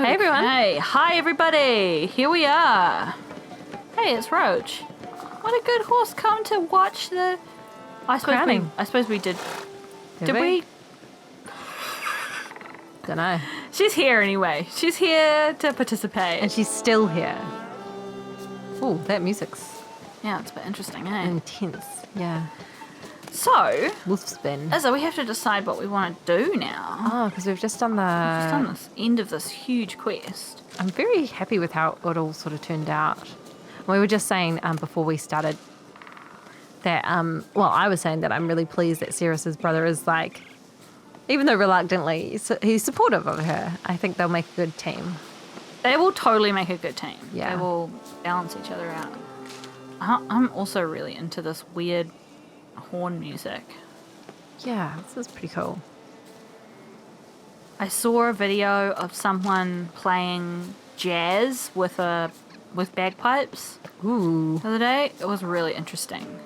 Hey everyone. Hey, hi everybody. Here we are. Hey, it's Roach. What a good horse come to watch the. I suppose we did. Did we? Don't know. She's here anyway. She's here to participate. And she's still here. Oh, that music's Yeah, it's a bit interesting, eh? intense. Yeah. So, Wolf spin. Izza, we have to decide what we want to do now. Oh, because we've just done the. We've just done this end of this huge quest. I'm very happy with how it all sort of turned out. We were just saying before we started that, I was saying that I'm really pleased that Ceres's brother is like, even though reluctantly, he's supportive of her. I think they'll make a good team. They will totally make a good team. Yeah. They will balance each other out. I'm also really into this weird horn music. Yeah, this is pretty cool. I saw a video of someone playing jazz with bagpipes Ooh. the other day. It was really interesting.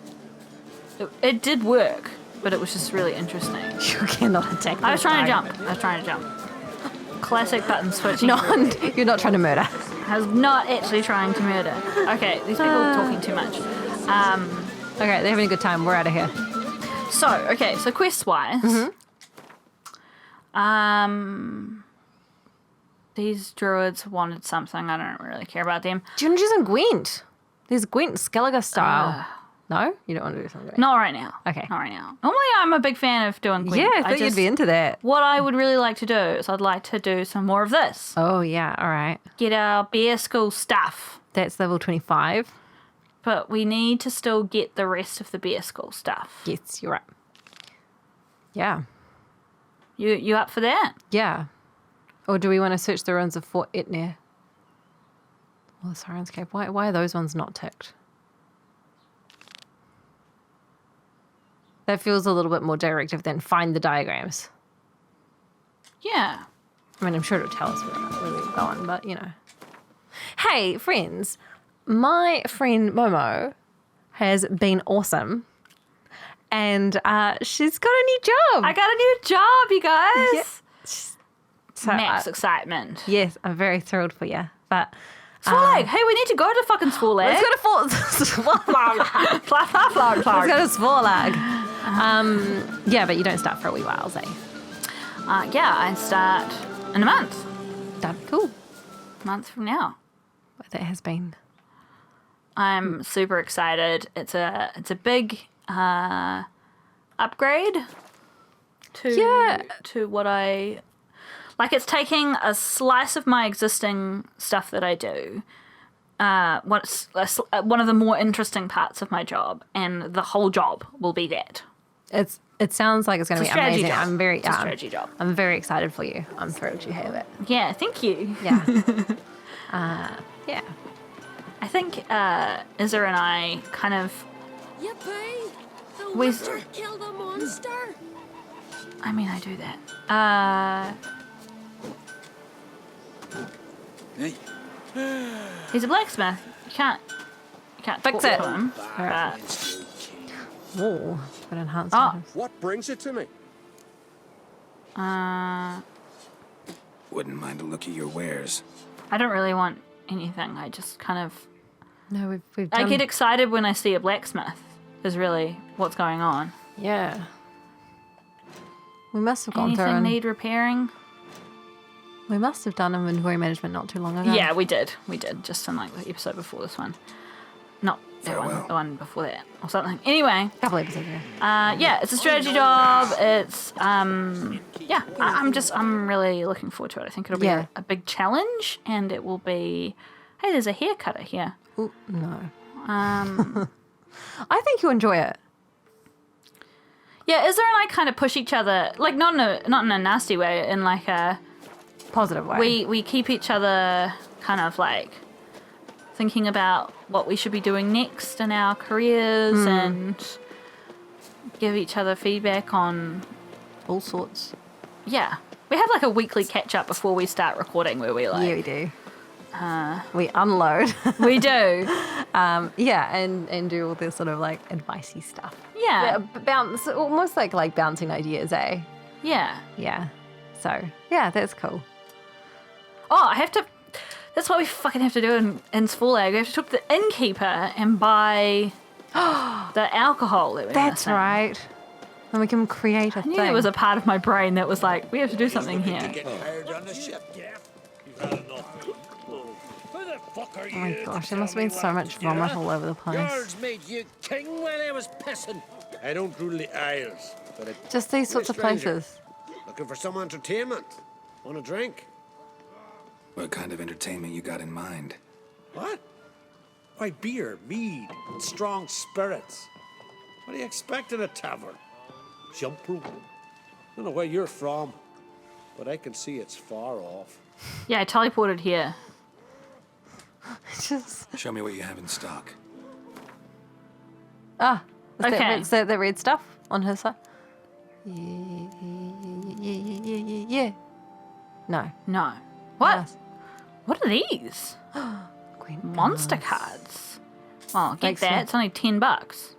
It did work, but it was just really interesting. You cannot attack I was trying to jump. Classic button switching. You're not trying to murder. I was not actually trying to murder. Okay, these people are talking too much. Okay, they're having a good time. We're out of here. So quest-wise, these druids wanted something. I don't really care about them. Do you want to do some Gwent? There's Gwent Skellige style. No? You don't want to do something? Not right now. Okay. Not right now. Normally, I'm a big fan of doing Gwent. Yeah, I thought you'd be into that. What I would really like to do is I'd like to do some more of this. Oh, yeah. All right. Get our bear school stuff. That's level 25. But we need to still get the rest of the bear school stuff. Yes, you're right. Yeah. You up for that? Yeah. Or do we want to search the ruins of Fort Etna? Well, the Siren's Cave. Why are those ones not ticked? That feels a little bit more directive than find the diagrams. Yeah. I mean, I'm sure it'll tell us where we're going, but, you know. Hey, friends. My friend Momo has been awesome. And she's got a new job. I got a new job, you guys. Yeah. So, Max excitement. Yes, I'm very thrilled for you. But Svorlag. Hey, we need to go to fucking Svorlag. let's go to Svorlag. Let's go to Svorlag. Yeah, but you don't start for a wee while, eh? Yeah, I start in a month. That'd be cool. A month from now. But that has been. I'm super excited. It's a big upgrade to what I like. It's taking a slice of my existing stuff that I do. What's one of the more interesting parts of my job, and the whole job will be that. It sounds like it's going to be amazing. Job. I'm very it's a strategy job. I'm very excited for you. I'm thrilled you have it. Yeah, thank you. Yeah. Yeah. I think Izza and I kind of. Yippee! The We- wizard killed a monster! I mean, I do that. Hey, He's a blacksmith. You can't Fix talk it. to him. Alright. But, Ooh, but enhanced Oh. items. what brings it to me? Wouldn't mind a look at your wares. I don't really want anything. I just kind of. No, we've I done. get excited when I see a blacksmith. Is really what's going on. Yeah. We must have gone through Anything and need repairing? we must have done inventory management not too long ago. Yeah, we did. We did. Just in like the episode before this one. Not that one. Farewell. The one before that or something. Anyway. A couple episodes ago. Yeah, it's a strategy job. It's yeah. I'm really looking forward to it. I think it'll be Yeah. a big challenge, and it will be. Hey, there's a hair cutter here. Ooh, no. I think you'll enjoy it. Yeah, Izza and I kind of push each other, like not in a nasty way, in like a Positive way. we keep each other kind of like thinking about what we should be doing next in our careers and give each other feedback on all sorts. yeah. We have like a weekly catch up before we start recording where we like Yeah, we do. We unload. we do. Yeah, and do all this sort of like advicey stuff. Yeah. Bounce, almost like bouncing ideas, eh? Yeah. Yeah. So, yeah, that's cool. Oh, I have to. That's what we fucking have to do in Svorlag. We have to talk to the innkeeper and buy the alcohol that we're That's missing. right. And we can create a I knew thing. there was a part of my brain that was like, we have to do something here. Get hired on the ship. Oh my gosh, there must have been so much vomit all over the place. Yours made you king when I was pissing. I don't rule the Isles, but Just these sorts of stranger. places. Looking for some entertainment. Want a drink? What kind of entertainment you got in mind? What? Why, beer, mead, and strong spirits. What do you expect in a tavern? Jump rope. Don't know where you're from, but I can see it's far off. Yeah, I teleported here. Just Show me what you have in stock. is Okay. Is that the red stuff on his side? Yeah. No. No. What? Yes. What are these? Green Monster bananas. cards. Well, get Thanks, that. man. It's only $10.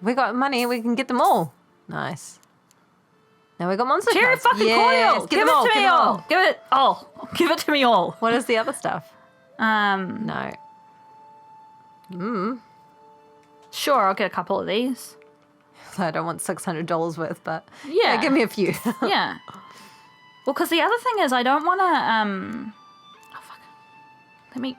We got money. We can get them all. Nice. Now we got monster Cherry cards. fucking Yes, cordial. get Give them all, it to get me them all. Give it all. Give it to me all. What is the other stuff? No. Sure, I'll get a couple of these. I don't want $600 worth, but Yeah. give me a few. Yeah. Well, because the other thing is, I don't want to. Oh fuck. Let me.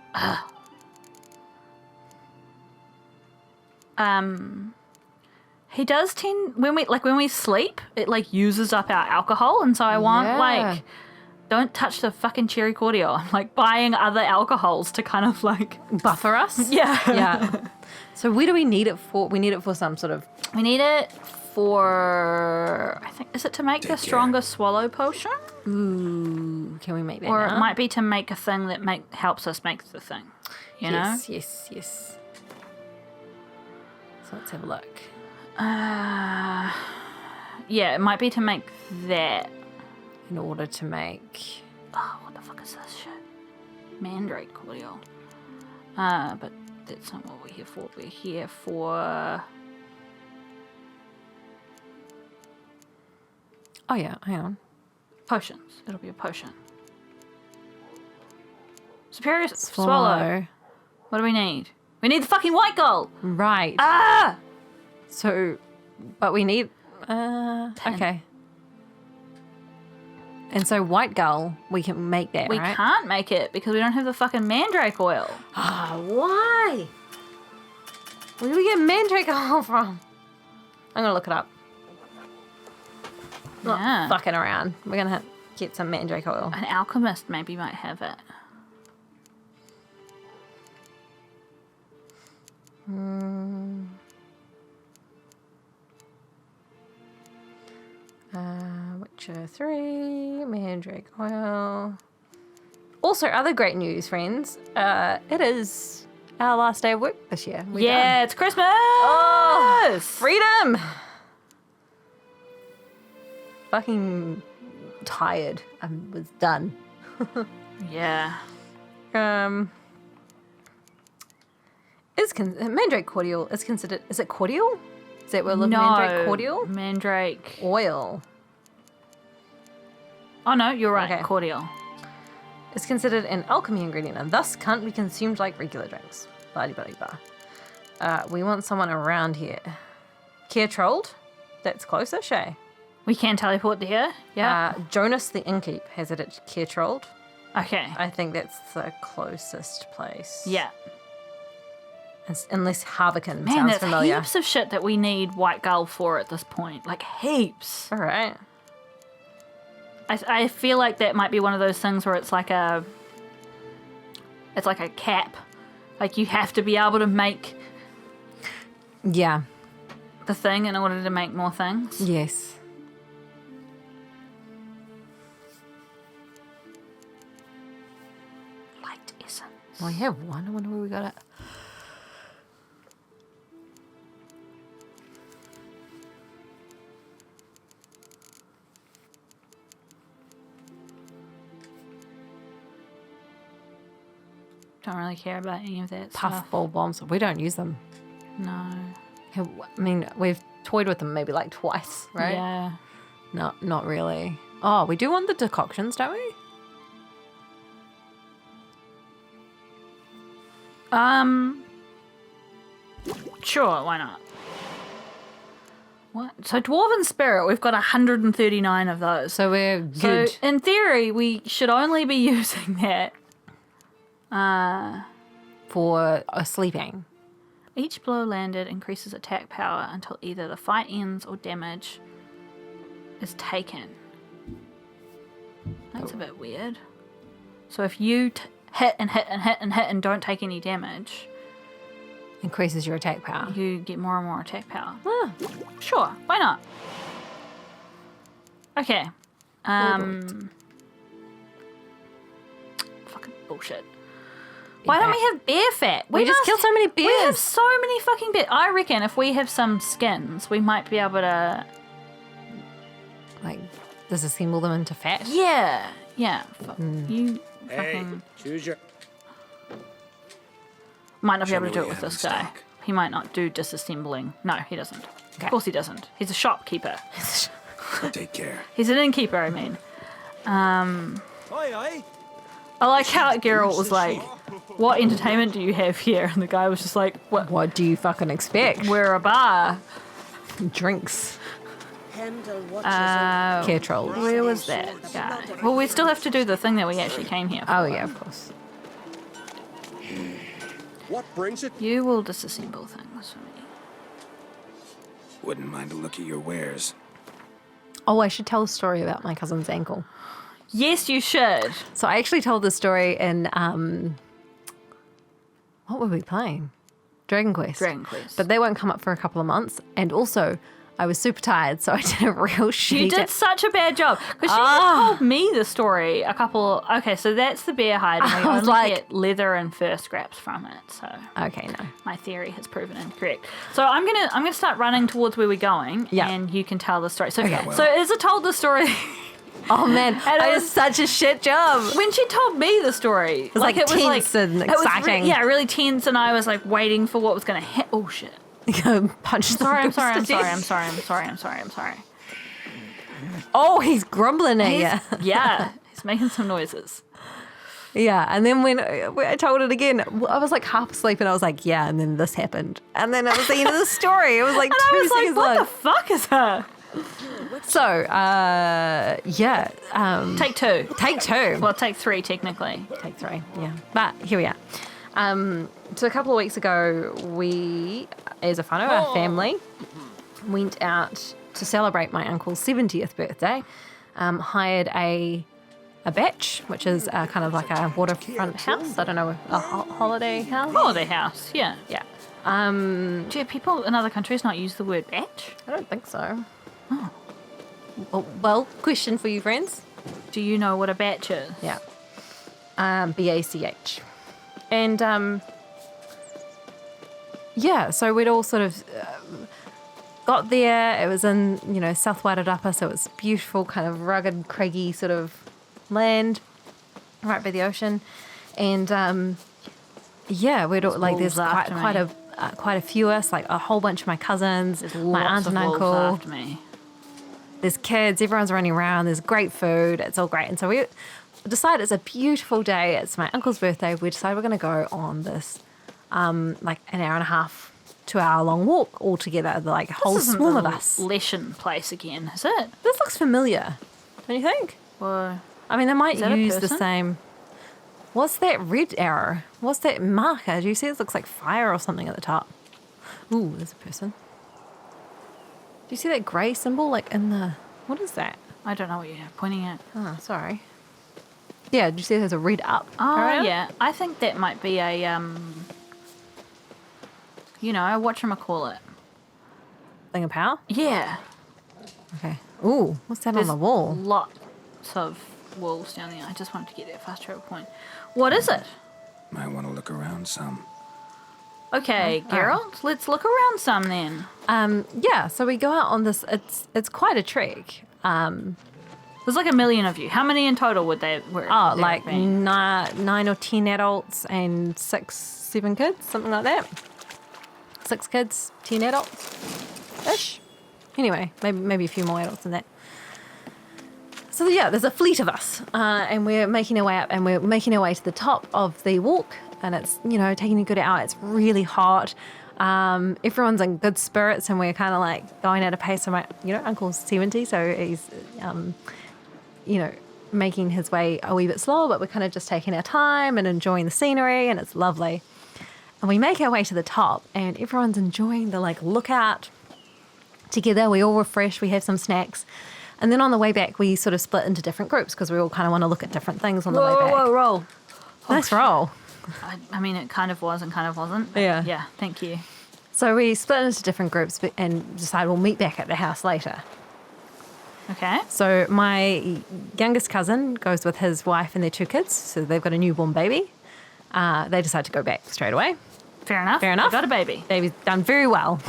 He does tend when we sleep, it like uses up our alcohol, and so I want Yeah. like. Don't touch the fucking cherry cordial. I'm like buying other alcohols to kind of like. Buffer us. Yeah. Yeah. So where do we need it for? We need it for some sort of. We need it for. I think is it to make Take the care. stronger swallow potion, Ooh, can we make that? or now? it might be to make a thing that helps us make the thing. You know. Yes. So let's have a look. Yeah, it might be to make that. In order to make. Oh, what the fuck is this shit? Mandrake cordial. But that's not what we're here for. We're here for. Oh yeah, hang on. Potions. It'll be a potion. Superior swallow. What do we need? We need the fucking white gold. Right. Ah! So, but we need. Okay. And so white gull, we can make that, We right? can't make it because we don't have the fucking mandrake oil. Why? Where do we get mandrake oil from? I'm gonna look it up. Not Yeah. fucking around. We're gonna get some mandrake oil. An alchemist maybe might have it. Witcher 3, mandrake oil. Also, other great news, friends. It is our last day of work this year. We're Yeah, done. it's Christmas! Oh, freedom! Fucking tired. I was done. Yeah. Mandrake cordial is considered. Is it cordial? Is that what we're looking mandrake cordial? Mandrake. Oil. Oh no, you're right. Okay. Cordial. Is considered an alchemy ingredient and thus can't be consumed like regular drinks. Blah. We want someone around here. Keertrold? That's closer, Shay. We can teleport to here. Yeah. Jonas the Innkeep has it at Keertrold. Okay. I think that's the closest place. Yeah. Unless Harvican Man, sounds there's familiar. heaps of shit that we need white gull for at this point. Like heaps. All right. I feel like that might be one of those things where it's like a cap. Like you have to be able to make Yeah. the thing in order to make more things. Yes. Light essence. We have one. I wonder where we got it. Don't really care about any of that stuff. Puffball bombs. We don't use them. No. I mean, we've toyed with them maybe like twice, right? Yeah. No, not really. Oh, we do want the decoctions, don't we? Sure, why not? What? So Dwarven Spirit, we've got 139 of those. So we're good. So in theory, we should only be using that. For sleeping. Each blow landed increases attack power until either the fight ends or damage is taken. That's a bit weird. So if you hit and hit and hit and hit and don't take any damage, Increases your attack power. you get more and more attack power. Ah, Sure, why not? Okay. Fucking bullshit. Why don't we have bear fat? We just killed so many We have bears. so many fucking bears. I reckon if we have some skins, we might be able to. like disassemble them into fat. Yeah. You Hey, fucking choose your. might not be Show able me to do what it you with have in this guy. stock. He might not do disassembling. No, he doesn't. Okay. Of course he doesn't. He's a shopkeeper. Take care. He's an innkeeper, I mean. Aye, aye. I like how Geralt was like, what entertainment do you have here? And the guy was just like, What do you fucking expect? we're a bar. Drinks. Handle watches Care trolls. Where was that guy? Well, we still have to do the thing that we actually came here for. Oh yeah, of course. What brings it? You will disassemble things for me. Wouldn't mind a look at your wares. Oh, I should tell a story about my cousin's ankle. Yes, you should. So I actually told this story in what were we playing? Dragon Quest. Dragon Quest. But they won't come up for a couple of months. And also, I was super tired, so I did a real shitty. You did such a bad job. Because she told me the story a couple... Okay, so that's the bear hide. And we I was only like- get leather and fur scraps from it. So Okay, no. my theory has proven incorrect. So I'm gonna start running towards where we're going. Yeah. And you can tell the story. So, Okay. so Izza told the story... Oh man, it I did was- such a shit job. When she told me the story, it was, like, tense and it was exciting. really tense, and I was like waiting for what was going to hit. Oh shit! Punch the Sorry, I'm ghost sorry, to I'm sorry, death. I'm sorry, I'm sorry, I'm sorry, I'm sorry. Oh, he's grumbling at He's- you. yeah, he's making some noises. Yeah, and then when I told it again, I was like half asleep, and I was like, yeah, and then this happened, and then it was the end of the story. It was like And I 2 was like, seconds what the long. fuck is her? So, yeah, Take two. take 2. Well, take 3 technically. Take 3, yeah. But here we are. So a couple of weeks ago, we, as a whānau, our family, went out to celebrate my uncle's 70th birthday. Hired a batch, which is kind of like a waterfront house. I don't know, a holiday house. Holiday house. Yeah. Yeah. Do people in other countries not use the word batch? I don't think so. Well, question for you, friends. Do you know what a batch is? Yeah. BACH. And yeah, so we'd all sort of got there. It was in, South Wairarapa, so it's beautiful, kind of rugged, craggy sort of land right by the ocean. And yeah, we'd all, like, there's wolves after quite a few of us, like a whole bunch of my cousins, There's my lots aunt of and wolves uncle. after me. There's kids, everyone's running around, there's great food, it's all great. And so we decided it's a beautiful day, it's my uncle's birthday, we decided we're going to go on this like an hour and a half, 2 hour long walk all together, like a whole This isn't swarm the of us. Leshen place again, is it? This looks familiar, don't you think? Well, I mean, they might Is that a use the person? same... What's that red arrow? What's that marker? Do you see it looks like fire or something at the top? Ooh, there's a person. Do you see that grey symbol, like in the... What is that? I don't know what you're pointing at. Oh, sorry. Yeah, did you see there's a red up? Oh, arrow? yeah. I think that might be a, whatchamacallit. Thing of power? Yeah. Okay. Ooh, what's that There's on the wall? lots of wolves down there. I just wanted to get that fast travel point. What is it? Might want to look around some. Okay, Geralt, let's look around some then. Yeah, so we go out on this, it's quite a trek. There's like 1 million of you. How many in total would there Oh, there like be? 9 or 10 adults and 7 kids, something like that. 6 kids, 10 adults-ish. Anyway, maybe a few more adults than that. So yeah, there's a fleet of us, and we're making our way up, and we're making our way to the top of the walk, and it's, taking a good hour. It's really hot. Everyone's in good spirits, and we're kind of like going at a pace. So my, uncle's 70, so he's, making his way a wee bit slower, but we're kind of just taking our time and enjoying the scenery, and it's lovely. And we make our way to the top, and everyone's enjoying the lookout together. We all refresh, we have some snacks. And then on the way back, we sort of split into different groups because we all kind of want to look at different things on the way back. Whoa, roll. Nice roll. I mean, it kind of was and kind of wasn't. But Yeah. Yeah, thank you. So we split into different groups and decide we'll meet back at the house later. Okay. So my youngest cousin goes with his wife and their 2 kids. So they've got a newborn baby. They decide to go back straight away. Fair enough. Fair enough. I got a baby. Baby's done very well.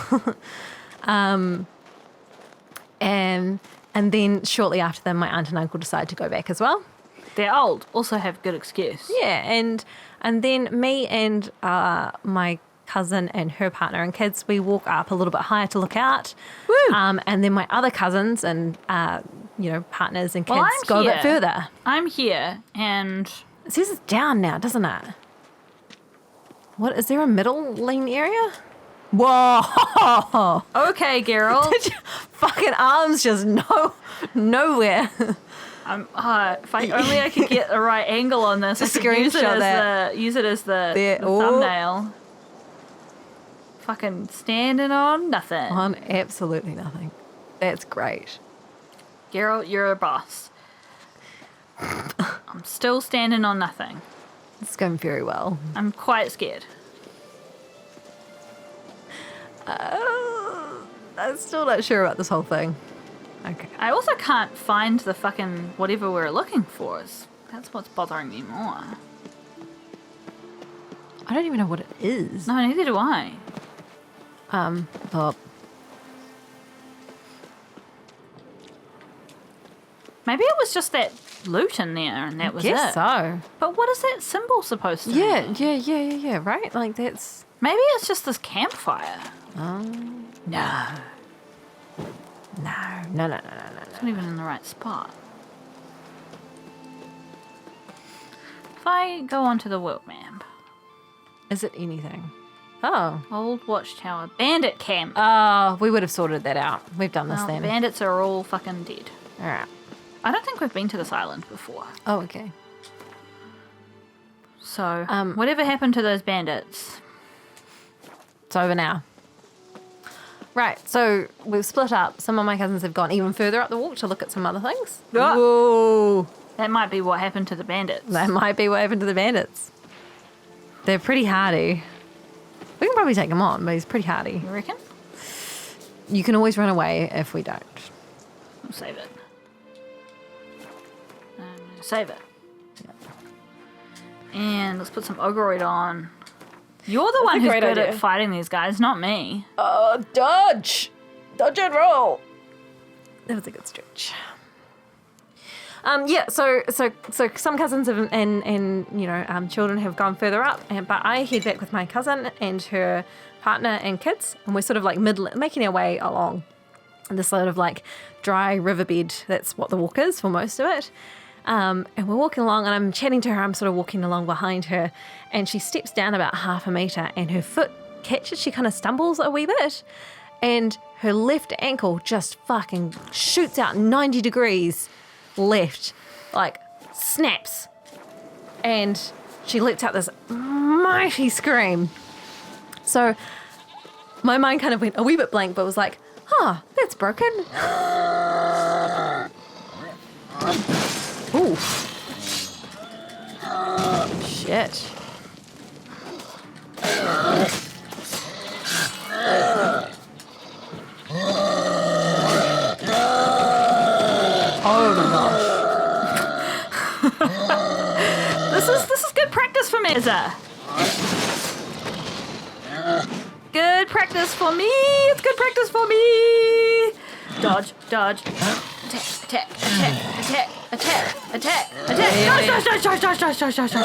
And then shortly after them, my aunt and uncle decide to go back as well. They're old. Also have good excuse. Yeah, and then me and my cousin and her partner and kids, we walk up a little bit higher to look out. Woo! And then my other cousins and partners and kids Well, I'm go a bit here. further. I'm here, and It says it's down now, doesn't it? What is there a middle lane area? Whoa! okay, Geralt. Fucking arms just nowhere. If I could get the right angle on this, Just I could use it screenshot as that. the There. Oh. thumbnail. Fucking standing on nothing. On absolutely nothing. That's great. Geralt, you're a boss. I'm still standing on nothing. It's going very well. I'm quite scared. I'm still not sure about this whole thing. Okay. I also can't find the fucking whatever we're looking for. That's what's bothering me more. I don't even know what it is. No, neither do I. Oh, Maybe it was just that loot in there and that was guess it. so. But what is that symbol supposed to Yeah, mean? yeah, right? Like that's... Maybe it's just this campfire. No. No. It's not even in the right spot. If I go onto the world map, Is it anything? Oh. old watchtower, bandit camp. Oh, we would have sorted that out. We've done this Well, then. bandits are all fucking dead. All right. I don't think we've been to this island before. Oh, okay. So, Um, whatever happened to those bandits? It's over now. Right, so we've split up. Some of my cousins have gone even further up the walk to look at some other things. Ah. Whoa. That might be what happened to the bandits. That might be what happened to the bandits. They're pretty hardy. We can probably take him on, but he's pretty hardy. You reckon? You can always run away if we don't. We'll save it. Save it. And let's put some Ogoroid on. You're the one a who's great good idea. at fighting these guys, not me. Dodge! Dodge and roll! That was a good stretch. So some cousins and children have gone further up, but I head back with my cousin and her partner and kids, and we're sort of like making our way along this sort of like dry riverbed. That's what the walk is for most of it. And we're walking along, and I'm chatting to her. I'm sort of walking along behind her, and she steps down about 1/2 meter, and her foot catches. She kind of stumbles a wee bit, and her left ankle just fucking shoots out 90 degrees left, like snaps, and she lets out this mighty scream. So my mind kind of went a wee bit blank, but was like, that's broken. Ooh. Shit. Oh my gosh. This is good practice for Meza. Good practice for me. It's good practice for me. Dodge, dodge. Attack, attack, attack, attack, attack, attack, attack. Dodge, dodge, dodge, dodge, dodge, dodge, dodge, dodge, dodge.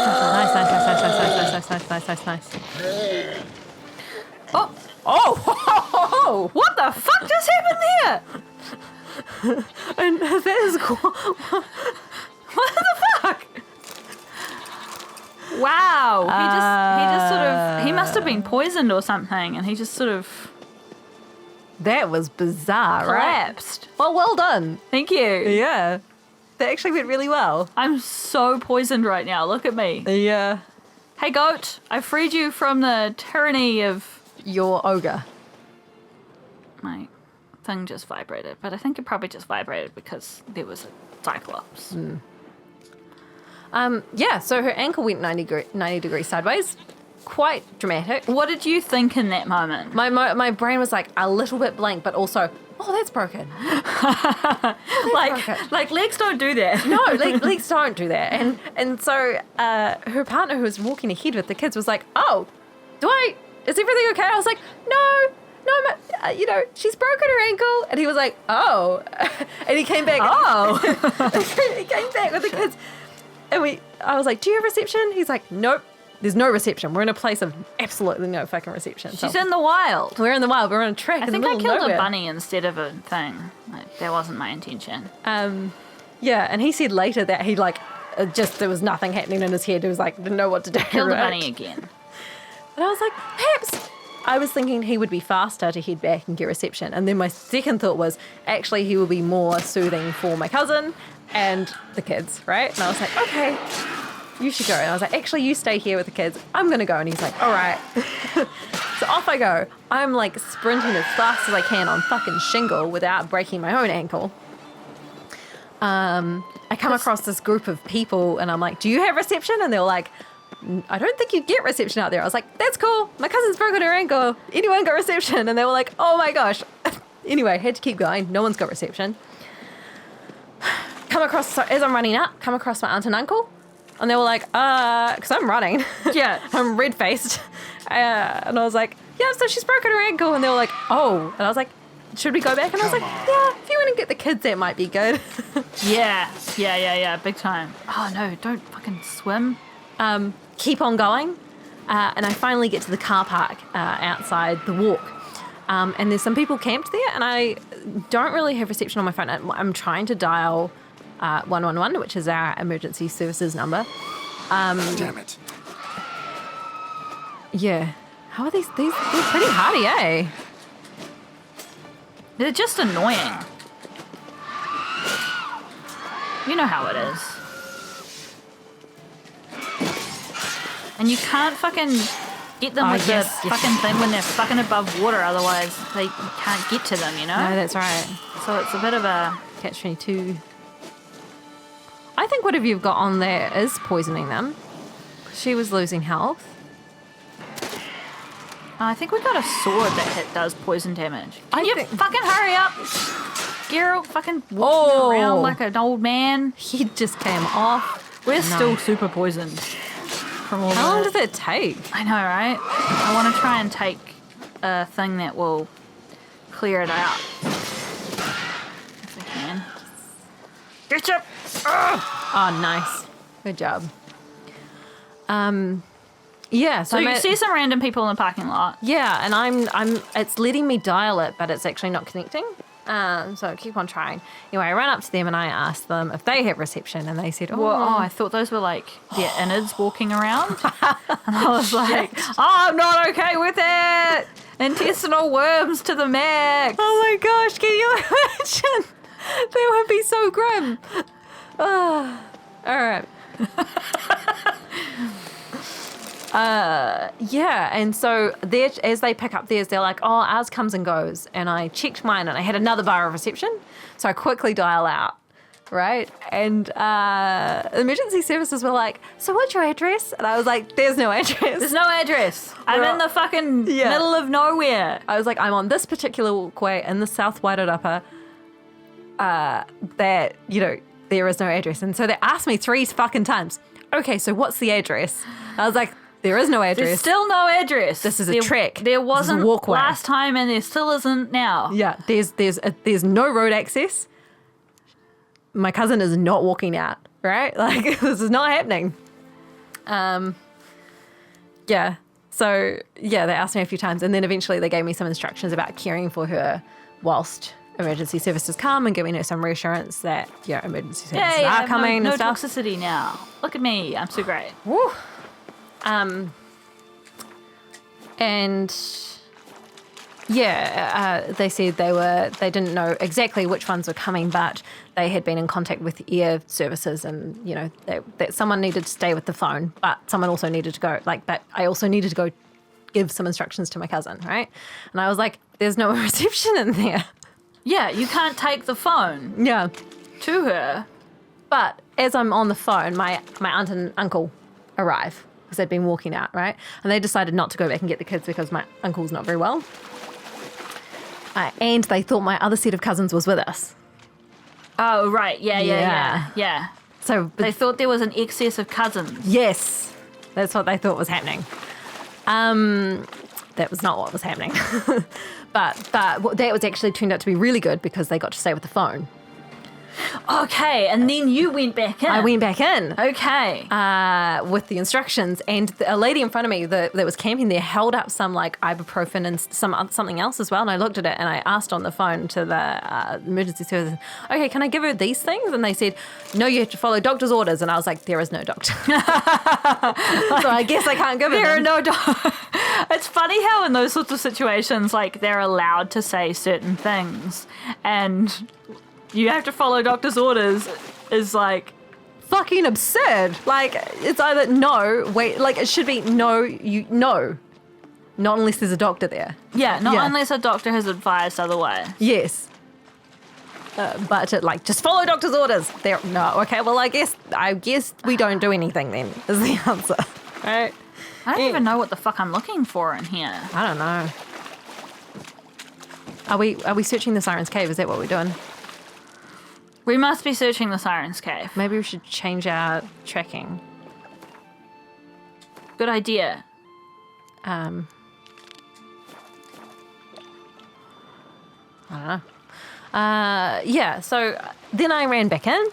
Nice. Oh, what the fuck just happened there? And that is cool. What the fuck? Wow. He must have been poisoned or something, and he just sort of That was bizarre, collapsed. right? Well done. Thank you. Yeah. That actually went really well. I'm so poisoned right now. Look at me. Yeah. Hey, goat. I freed you from the tyranny of... Your ogre. My thing just vibrated, but I think it probably just vibrated because there was a cyclops. Yeah, so her ankle went 90 degrees sideways. Quite dramatic. What did you think in that moment? My brain was like a little bit blank, but also, oh, that's broken. Like legs don't do that. No, legs don't do that. And so her partner who was walking ahead with the kids was like, oh, is everything okay? I was like, no, she's broken her ankle. And he was like, oh. And he came back. Oh. He came back with the kids. And I was like, do you have reception? He's like, nope. There's no reception. We're in a place of absolutely no fucking reception. She's in the wild. We're in the wild. We're on a track I in the think middle I killed of nowhere. a bunny instead of a thing. Like, that wasn't my intention. Yeah, and he said later that he there was nothing happening in his head. He was like, didn't know what to do. Killed right? a bunny again. And I was like, perhaps. I was thinking he would be faster to head back and get reception. And then my second thought was, actually, he will be more soothing for my cousin and the kids, right? And I was like, okay, you should go. And I was like, actually, you stay here with the kids. I'm going to go. And he's like, all right. So off I go. I'm like sprinting as fast as I can on fucking shingle without breaking my own ankle. I come across this group of people and I'm like, do you have reception? And they were like, I don't think you get reception out there. I was like, that's cool. My cousin's broken her ankle. Anyone got reception? And they were like, oh my gosh. Anyway, had to keep going. No one's got reception. As I'm running up, come across my aunt and uncle. And they were like, because I'm running. Yeah. I'm red-faced. And I was like, yeah, so she's broken her ankle. And they were like, oh. And I was like, should we go back? And I was like, yeah, if you want to get the kids, that might be good. Yeah. Big time. Oh, no, don't fucking swim. Keep on going. And I finally get to the car park outside the walk. And there's some people camped there. And I don't really have reception on my phone. I'm trying to dial 111, which is our emergency services number. Damn it. Yeah. How are these? They're pretty hardy, eh? They're just annoying. You know how it is. And you can't fucking get them with the fucking thing when they're fucking above water, otherwise they can't get to them, you know? No, that's right. So it's a bit of a... Catch-22. I think whatever you've got on there is poisoning them. She was losing health. I think we got a sword that does poison damage. Can you think- fucking hurry up? Geralt fucking walking around like an old man. He just came off. We're still super poisoned. From all How long the... does it take? I know, right? I want to try and take a thing that will clear it out. If I can. Get up! Oh, nice. Good job. Yeah. So you see some random people in the parking lot. Yeah, and I'm. It's letting me dial it, but it's actually not connecting. So I keep on trying. Anyway, I ran up to them and I asked them if they have reception, and they said, "Oh, I thought those were like their innards walking around." And I was like, "I'm not okay with it. Intestinal worms to the max." oh my gosh, can you imagine? That would be so grim. All right. Yeah, and so as they pick up theirs, they're like, oh, ours comes and goes. And I checked mine and I had another bar of reception. So I quickly dial out, right? And emergency services were like, so what's your address? And I was like, there's no address. There's no address. I'm in the fucking middle of nowhere. I was like, I'm on this particular walkway in the South Wairarapa that, there is no address. And so they asked me 3 fucking times, okay, so what's the address? And I was like, there is no address. There's still no address. This is a trek. There This wasn't is a walkway. last time, and there still isn't now. Yeah, there's no road access. My cousin is not walking out, right? Like, this is not happening. Yeah. So, yeah, they asked me a few times, and then eventually they gave me some instructions about caring for her whilst emergency services come and giving her some reassurance that, emergency services are coming no and stuff. toxicity now. Look at me. I'm so great. Woo. And yeah, they said they didn't know exactly which ones were coming, but they had been in contact with air services, and you know that someone needed to stay with the phone, but someone also needed to go. Like, but I also needed to go give some instructions to my cousin, right? And I was like, "There's no reception in there." Yeah, you can't take the phone Yeah. to her. But as I'm on the phone, my aunt and uncle arrive because they'd been walking out, right? And they decided not to go back and get the kids because my uncle's not very well. And they thought my other set of cousins was with us. Oh, right. Yeah. So They thought there was an excess of cousins. yes, that's what they thought was happening. That was not what was happening. but that was actually turned out to be really good because they got to stay with the phone. Okay, and then you went back in. I went back in. Okay. With the instructions, and a lady in front of me that was camping there held up some like ibuprofen and something else as well, and I looked at it and I asked on the phone to the emergency service, okay, can I give her these things? And they said, no, you have to follow doctor's orders. And I was like, there is no doctor. So I guess I can't give her There are them. no It's funny how in those sorts of situations, like, they're allowed to say certain things, and you have to follow doctor's orders is like... Fucking absurd. Like, it's either no, wait, like it should be no, no. Not unless there's a doctor there. Yeah, not Yeah. unless a doctor has advised otherwise. Yes. But like, just follow doctor's orders. There, no. Okay. Well, I guess we don't do anything then. Is the answer, right? I don't even know what the fuck I'm looking for in here. I don't know. Are we searching the Siren's Cave? Is that what we're doing? We must be searching the Siren's Cave. Maybe we should change our tracking. Good idea. I don't know. Yeah. So then I ran back in.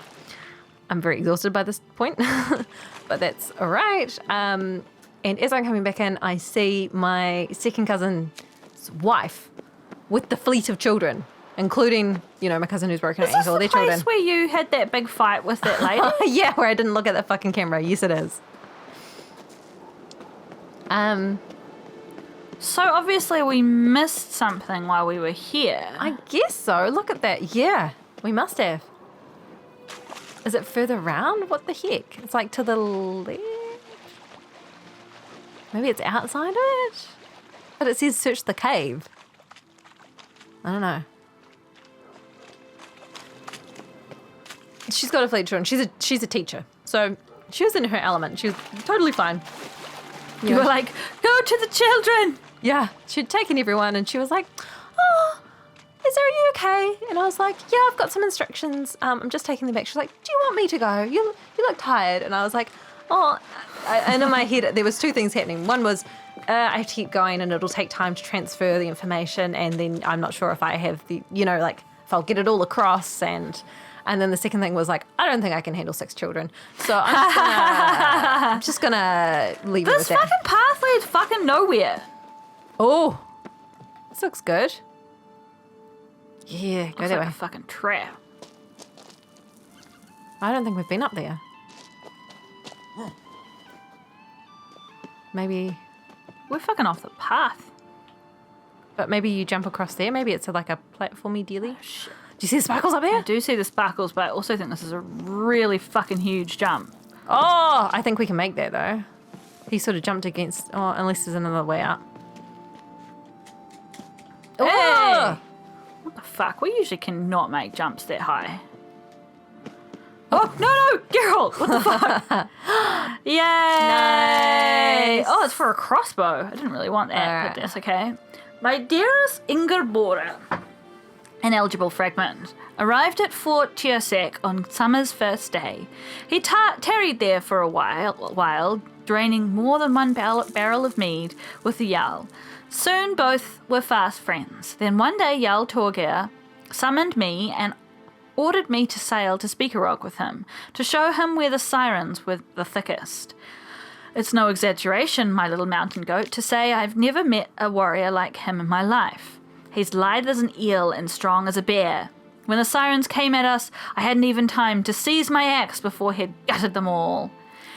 I'm very exhausted by this point, but that's all right. And as I'm coming back in, I see my second cousin's wife with the fleet of children, including, you know, my cousin who's broken her Is this ankle, the their place children. where you had that big fight with that lady? Yeah, where I didn't look at the fucking camera. Yes, it is. So obviously we missed something while we were here. I guess so. Look at that. Yeah, we must have. Is it further round? What the heck? It's like to the left. Maybe it's outside it? But it says search the cave. I don't know. She's got a fleet of children. She's a teacher. So she was in her element. She was totally fine. You were like, go to the children. Yeah, she'd taken everyone and she was like, oh, are you okay? And I was like, yeah, I've got some instructions. I'm just taking them back. She was like, do you want me to go? You look tired. And I was like, oh. And in my head, there was two things happening. One was I have to keep going and it'll take time to transfer the information. And then I'm not sure if I have the, you know, like if I'll get it all across. And then the second thing was like, I don't think I can handle 6 children. So I'm just gonna leave it with This that. fucking path leads fucking nowhere. Oh, this looks good. Yeah, go Looks that like way. a fucking trap. I don't think we've been up there. Maybe, We're fucking off the path. but maybe you jump across there. Maybe it's like a platformy dealy. Shit. Do you see the sparkles up I there? do see the sparkles, but I also think this is a really fucking huge jump. Oh, I think we can make that though. He sort of jumped against, oh, unless there's another way up. Hey! Oh! What the fuck? We usually cannot make jumps that high. Oh, no, Geralt! What the fuck? Yay! Nice. Oh, it's for a crossbow. I didn't really want that, Alright. but that's okay. My dearest Ingerbora, an eligible fragment, arrived at Fort Tiersack on summer's first day. He tarried there for a while, draining more than one barrel of mead with the Jarl. Soon both were fast friends. Then one day Jarl Torgeir summoned me and ordered me to sail to Speakerrock with him, to show him where the sirens were the thickest. It's no exaggeration, my little mountain goat, to say I've never met a warrior like him in my life. He's lithe as an eel and strong as a bear. When the sirens came at us, I hadn't even time to seize my axe before he'd gutted them all.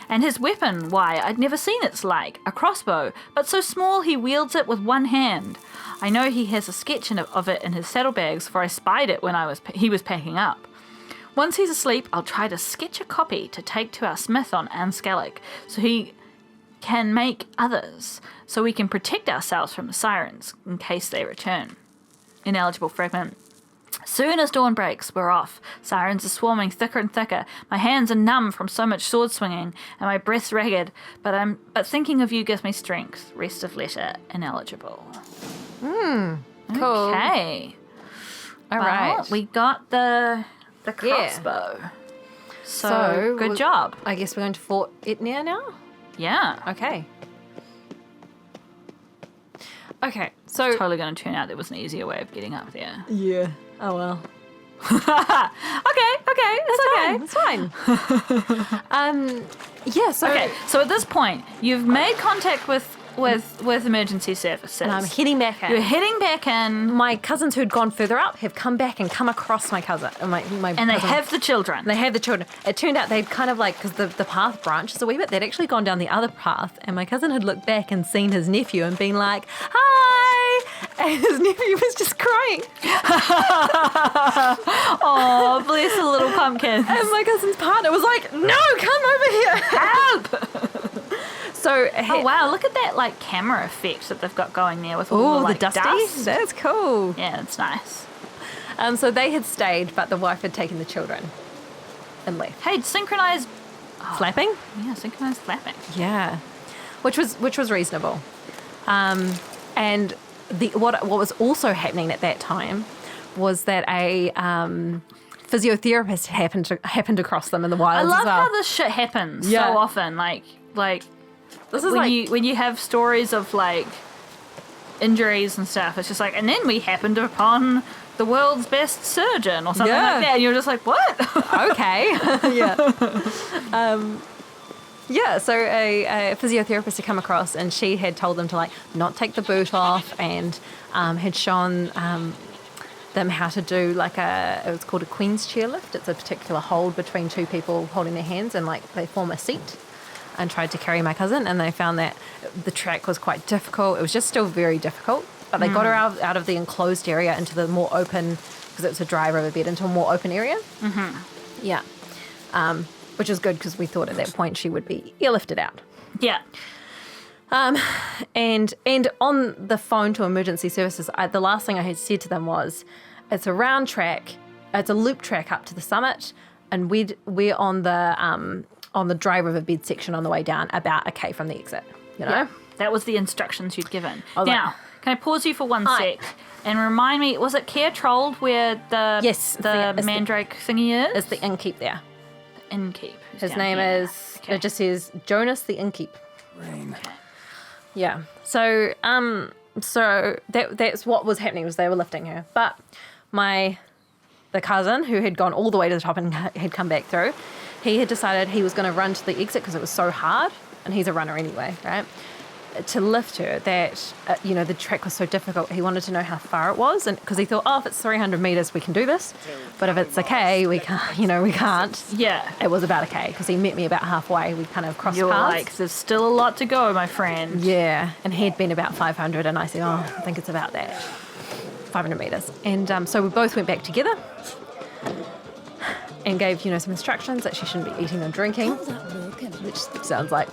And his weapon, why, I'd never seen its like, a crossbow, but so small he wields it with one hand. I know he has a sketch of it in his saddlebags, for I spied it when he was packing up. Once he's asleep, I'll try to sketch a copy to take to our smith on Anskellig, so he can make others, so we can protect ourselves from the sirens in case they return. Ineligible fragment. Soon as dawn breaks, we're off. Sirens are swarming thicker and thicker. My hands are numb from so much sword swinging, and my breath's ragged. But thinking of you gives me strength. Rest of letter ineligible. Cool. Okay. All Well, right. we got the crossbow. So good we'll- job. I guess we're going to Fort Etnia now? Yeah. Okay. Okay, so... Totally going to turn out there was an easier way of getting up there. Yeah. Oh, well. Okay, It's fine. Yeah, so... Okay, so at this point, you've made contact with emergency services. And I'm heading back in. You're heading back in, My cousins who'd gone further up have come back and come across my cousin. My and they cousin. have the children. They had the children. It turned out they'd kind of like, because the path branches a wee bit, they'd actually gone down the other path, and my cousin had looked back and seen his nephew and been like, hi! And his nephew was just crying. Oh, bless the little pumpkin. And my cousin's partner was like, no, come over here, help! So, Oh wow, look at that like camera effect that they've got going there with all oh, the, like, the dusty. dust. That's cool. Yeah, it's nice. So they had stayed, but the wife had taken the children and left. Hey, synchronized. Slapping? Yeah, synchronized clapping. Yeah, which was reasonable. And what was also happening at that time was that a physiotherapist happened across them in the I wilds love as well. how this shit happens Yeah. so often. Like This is when you have stories of like injuries and stuff, it's just like, and then we happened upon the world's best surgeon or something Yeah. like that, and you're just like, what? okay. Yeah. So a physiotherapist had come across, and she had told them to like not take the boot off, and had shown them how to do like it was called a Queen's chairlift. It's a particular hold between two people holding their hands, and like they form a seat. And tried to carry my cousin, and they found that the track was quite difficult. It was just still very difficult, but they got her out of the enclosed area into the more open, because it was a dry riverbed, into a more open area. Mm-hmm. Yeah. Which is good, because we thought at that point she would be airlifted out. Yeah. And on the phone to emergency services, the last thing I had said to them was, it's a round track, it's a loop track up to the summit, and we're on the dry riverbed section on the way down, about a K from the exit, you know? Yeah, that was the instructions you'd given. I was Now, like, can I pause you for one Hi. sec and remind me, was it Care Trolled where the Yes, the it's the- mandrake thingy is? It's the innkeep there. Innkeep. who's His down name here. is, Okay. it just says Jonas the innkeep. Rain. Yeah. So that's what was happening, was they were lifting her. But the cousin who had gone all the way to the top and had come back through, he had decided he was going to run to the exit because it was so hard, and he's a runner anyway, right? To lift her, that the track was so difficult. He wanted to know how far it was, and because he thought, if it's 300 meters, we can do this. But if it's a K, we can't. We can't. Yeah. It was about a K because he met me about halfway. We kind of crossed You were paths. like, there's still a lot to go, my friend. Yeah, and he'd been about 500, and I said, I think it's about that, 500 metres. And so we both went back together and gave, some instructions that she shouldn't be eating or drinking, which sounds like,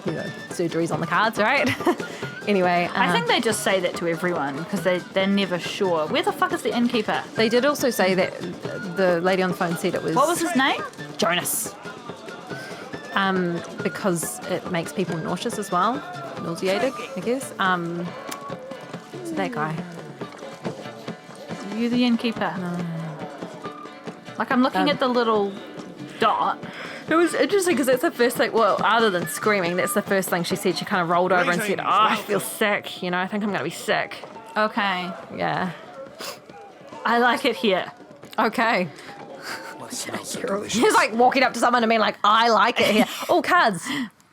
surgery's on the cards, right? Anyway. I think they just say that to everyone because they're never sure. Where the fuck is the innkeeper? They did also say that the lady on the phone said it was... What was his name? Jonas. Because it makes people nauseous as well. Nauseated, I guess. So that guy. Are you the innkeeper? No. Like, I'm looking at the little dot. It was interesting because that's the first thing, well, other than screaming, that's the first thing she said. She kind of rolled over and said, I feel sick. I think I'm going to be sick. Okay. Yeah. I like it here. Okay. What smells so delicious? She's like walking up to someone and being like, I like it here. Oh, cards.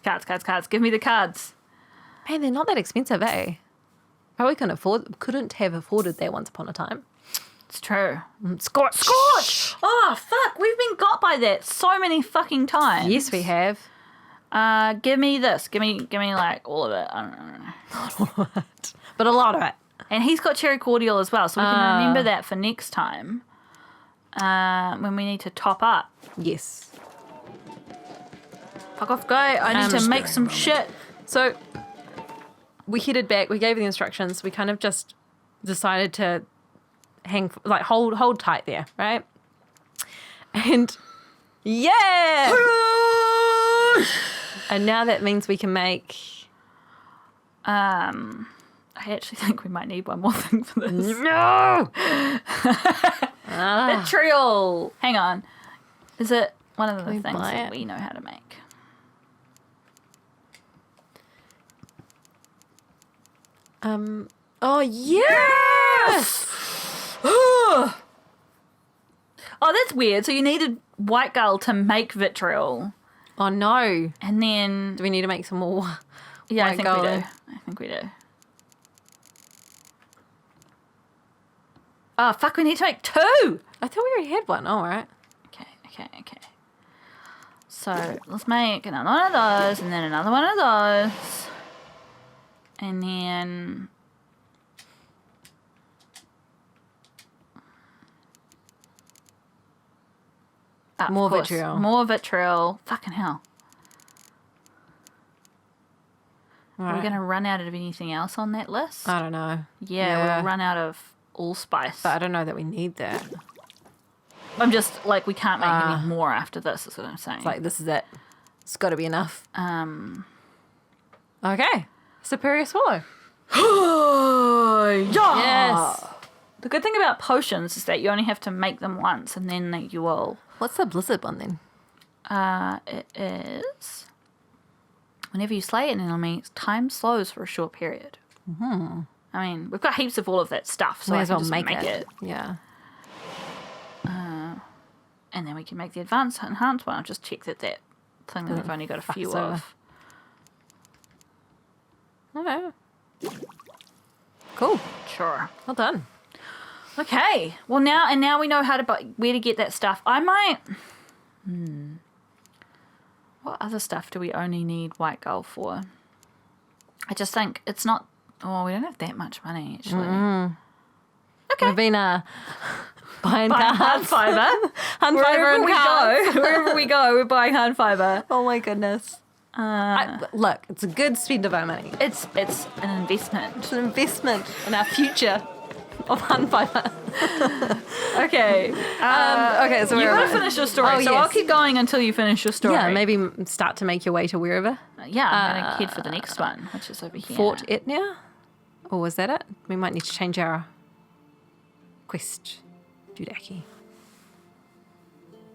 Cards. Give me the cards. Man, they're not that expensive, eh? Probably couldn't have afforded that once upon a time. It's true. Scorch. Oh, fuck. We've been got by that so many fucking times. Yes, we have. Give me this. Give me like all of it. I don't know. But a lot of it. And he's got cherry cordial as well, so we can remember that for next time. When we need to top up. Yes. Fuck off, guy. I need to make some shit. So we headed back. We gave the instructions. We kind of just decided to hold tight there, right? And yeah. And now that means we can make. I actually think we might need one more thing for this. No. Vitriol. Hang on. Is it one of the things buy that it? we know how to make? Oh yes. Oh, that's weird. So you needed white gull to make vitriol, Oh no. and then Do we need to make some more? yeah, I white think gull? we do. I think we do. Oh fuck! We need to make 2. I thought we already had one. Oh, all right. Okay. So let's make another one of those, and then another one of those, and then. Of More course, vitriol. More vitriol. Fucking hell. All Are we right. going to run out of anything else on that list? I don't know. Yeah, we'll run out of allspice. But I don't know that we need that. I'm just like, we can't make any more after this, is what I'm saying. It's like, this is it. It's got to be enough. Okay. Superior Swallow. Yes. The good thing about potions is that you only have to make them once, and then you will. What's the blizzard one then? It is. Whenever you slay an enemy, time slows for a short period. Mm-hmm. I mean, we've got heaps of all of that stuff, so May I as can well just make make it. Yeah. And then we can make the enhanced one. I'll just check that thing that we've only got a fuck few us over. of. Okay. Cool. Sure. Well done. Okay. Well, now we know how to where to get that stuff. I might. What other stuff do we only need white gold for? I just think it's not. Oh, we don't have that much money actually. Okay. We've been buying Buying hard cards. fiber. Hand fiber and cards. Wherever we go, we're buying hard fiber. Oh my goodness. Look, it's a good spend of our money. It's an investment. It's an investment in our future of hand fiber. Okay. Okay, so you where am gotta I? finish your story, Oh, so I'll yes. keep going until you finish your story. Yeah, maybe start to make your way to wherever. Yeah, I'm gonna head for the next one, which is over here. Fort Etnia? Or was that it? We might need to change our quest. Dudaki.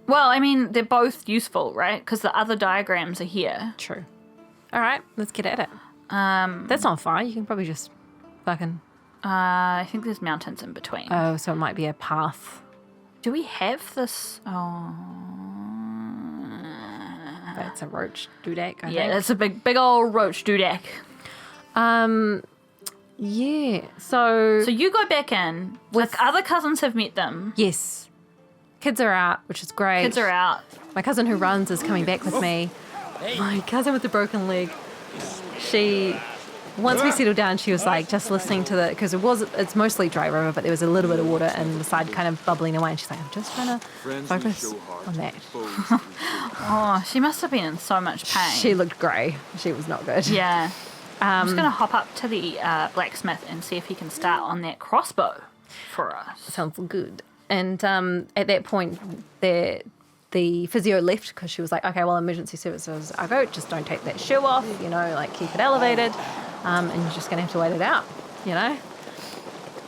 Well, I mean, they're both useful, right? Because the other diagrams are here. True. All right, let's get at it. That's not far. You can probably just fucking... I think there's mountains in between. Oh, so it might be a path. Do we have this? Oh, That's a roach dudak, I yeah, think. that's a big old roach doodak. Yeah, so... So you go back in. With- The other cousins have met them. Yes. Kids are out, which is great. Kids are out. My cousin who runs is coming back with me. My cousin with the broken leg. She... Once we settled down, she was like just listening to because it's mostly dry river, but there was a little bit of water and the side kind of bubbling away. And she's like, I'm just trying to focus on that. Oh, she must have been in so much pain. She looked grey. She was not good. Yeah. I'm just going to hop up to the blacksmith and see if he can start on that crossbow for us. Sounds good. And at that point, the physio left because she was like, okay, well, emergency services, I'll go. Just don't take that shoe off, like keep it elevated. And you're just going to have to wait it out,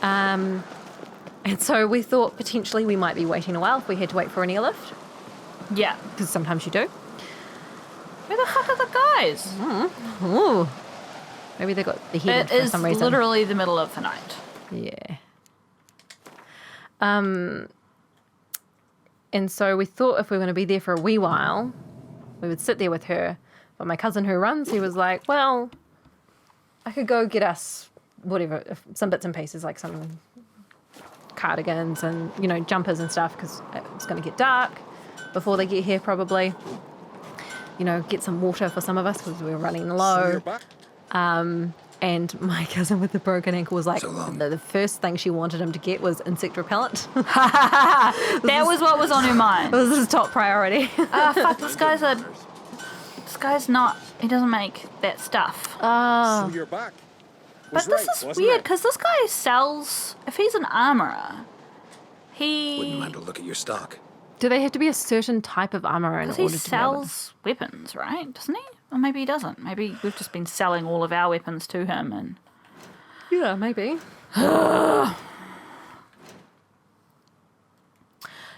And so we thought potentially we might be waiting a while if we had to wait for an airlift, Yeah. because sometimes you do. Where the fuck are the guys? Ooh. Maybe they got the head It for is some reason. literally the middle of the night. Yeah. And so we thought if we were going to be there for a wee while, we would sit there with her. But my cousin who runs, he was like, well, I could go get us whatever, some bits and pieces, like some cardigans and, jumpers and stuff, because it's going to get dark before they get here probably. get some water for some of us because we were running So low. you're back? And my cousin with the broken ankle was like, So long. the first thing she wanted him to get was insect repellent. That was what was on her mind. It was his top priority. Fuck, this guy's not, he doesn't make that stuff. So you're back. But Was this right, is wasn't weird, it? because this guy sells, if he's an armorer, Wouldn't mind a look at your stock. Do they have to be a certain type of armor in order because he to be able to- sells weapons, right? Doesn't he? Or maybe he doesn't. Maybe we've just been selling all of our weapons to him and... Yeah, maybe.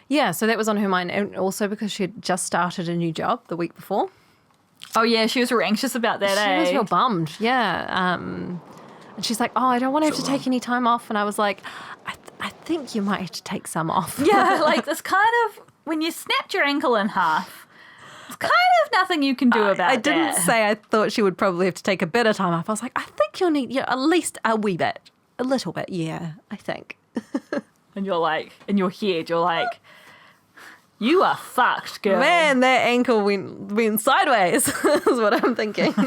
Yeah, so that was on her mind. And also because she had just started a new job the week before. Oh yeah, she was real anxious about that, She was eh? real bummed, yeah. And she's like, oh, I don't want to have to take any time off. And I was like, I think you might have to take some off. Yeah, like this kind of, when you snapped your ankle in half, it's kind of nothing you can do about that. I didn't say I thought she would probably have to take a bit of time off. I was like, I think you'll need at least a wee bit. A little bit, yeah, I think. And you're like, in your head, you're like, you are fucked, girl. Man, that ankle went sideways, is what I'm thinking. So